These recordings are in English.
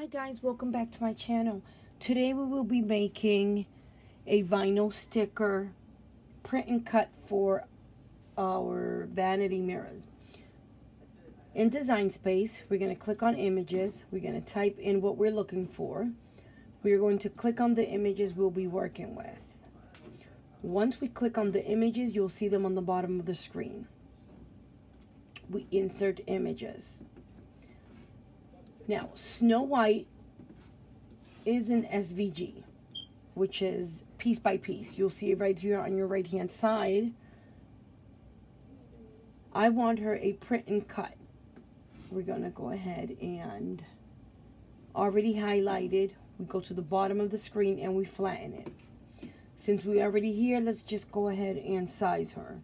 Hi guys, welcome back to my channel. Today we will be making a vinyl sticker print and cut for our vanity mirrors. In Design Space, we're going to click on images. We're going to type in what we're looking for. We're going to click on the images we'll be working with. Once we click on the images, you'll see them on the bottom of the screen. We insert images. Now, Snow White is an SVG, which is piece by piece. You'll see it right here on your right hand side. I want her a print and cut. We're gonna go ahead and already highlighted. We go to the bottom of the screen and we flatten it. Since we're already here, let's just go ahead and size her.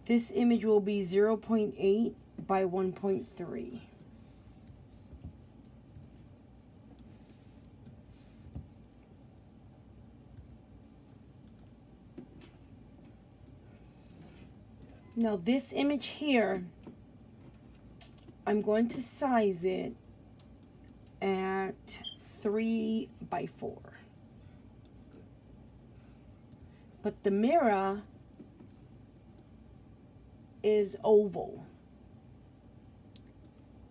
This image will be 0.8 by 1.3. Now this image here, I'm going to size it at 3 by 4. But the mirror is oval.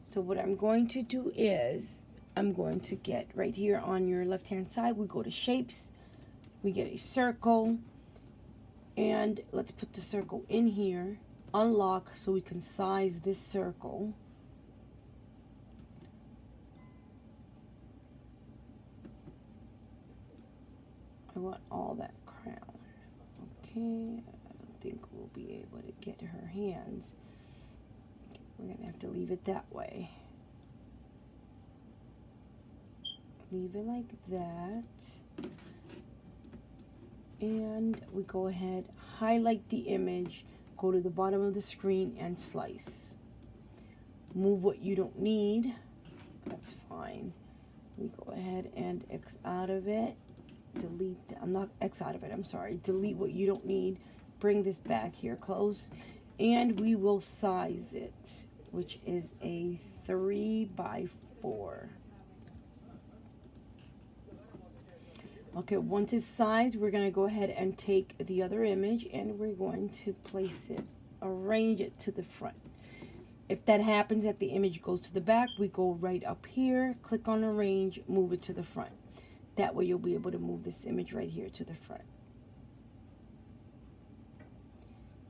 So what I'm going to do is, I'm going to get right here on your left hand side, we go to shapes, we get a circle. And let's put the circle in here, unlock so we can size this circle. I want all that crown. Okay, I don't think we'll be able to get her hands. We're gonna have to leave it that way. Leave it like that. And we go ahead, highlight the image, go to the bottom of the screen and slice. Move what you don't need, that's fine. We go ahead and X out of it, delete, I'm not X out of it, I'm sorry, delete what you don't need, bring this back here close, and we will size it, which is a 3 by 4. Okay, once it's sized, we're going to go ahead and take the other image and we're going to place it, arrange it to the front. If that happens, that the image goes to the back, we go right up here, click on arrange, move it to the front. That way you'll be able to move this image right here to the front.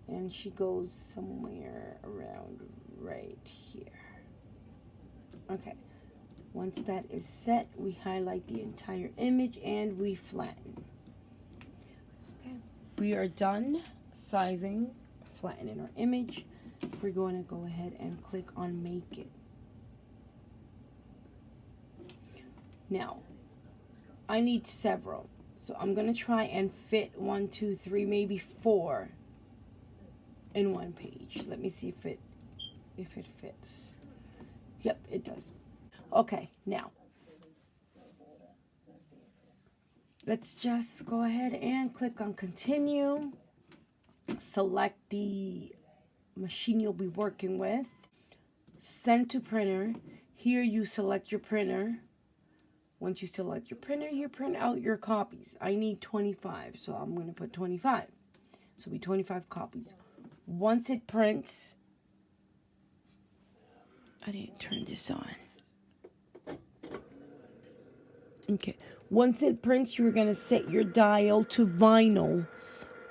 And she goes somewhere around right here. Okay. Once that is set, we highlight the entire image and we flatten. Okay, we are done sizing, flattening our image. We're going to go ahead and click on make it. Now, I need several. So I'm going to try and fit 1, 2, 3, maybe 4 in one page. Let me see if it fits. Yep, it does. Okay, now let's just go ahead and click on continue. Select the machine you'll be working with. Send to printer. Here you select your printer. Once you select your printer, you print out your copies. I need 25, so I'm going to put 25. So it'll be 25 copies. Once it prints, I didn't turn this on. Okay, once it prints, you're going to set your dial to vinyl,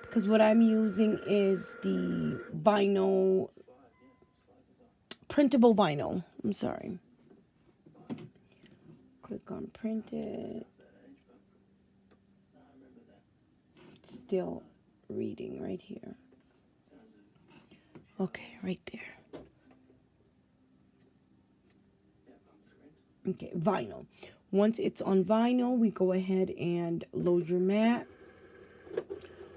because what I'm using is the vinyl, printable vinyl. I'm sorry. Click on print it. It's still reading right here. Okay, right there. Okay, vinyl. Once it's on vinyl, we go ahead and load your mat.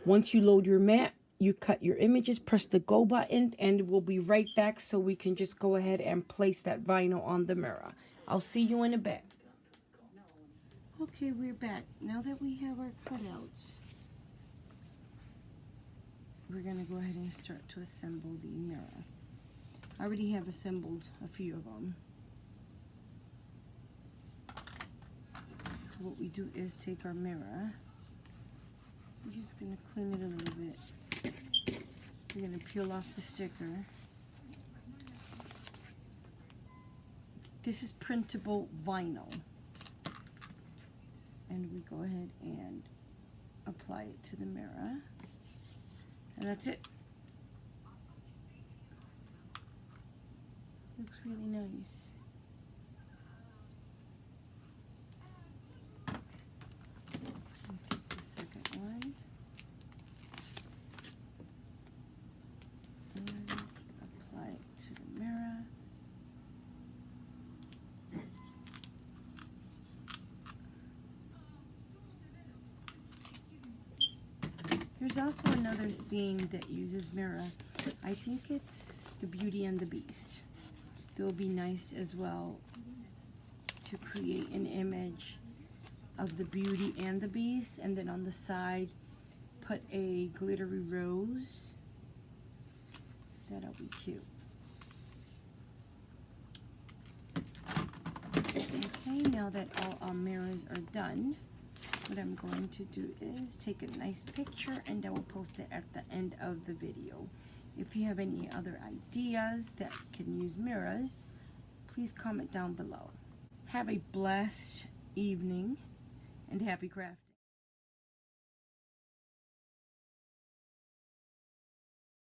Once you load your mat, you cut your images, press the go button, and we'll be right back so we can just go ahead and place that vinyl on the mirror. I'll see you in a bit. Okay, we're back. Now that we have our cutouts, we're going to go ahead and start to assemble the mirror. I already have assembled a few of them. So what we do is take our mirror. I'm just going to clean it a little bit. We're going to peel off the sticker. This is printable vinyl. And we go ahead and apply it to the mirror. And that's it. Looks really nice. Take the second one and apply it to the mirror. There's also another theme that uses mirror. I think it's the Beauty and the Beast. They'll be nice as well to create an image of the Beauty and the Beast, and then on the side put a glittery rose. That'll be cute. Okay, now that all our mirrors are done, what I'm going to do is take a nice picture and I will post it at the end of the video. If you have any other ideas that can use mirrors, please comment down below. Have a blessed evening and happy crafting.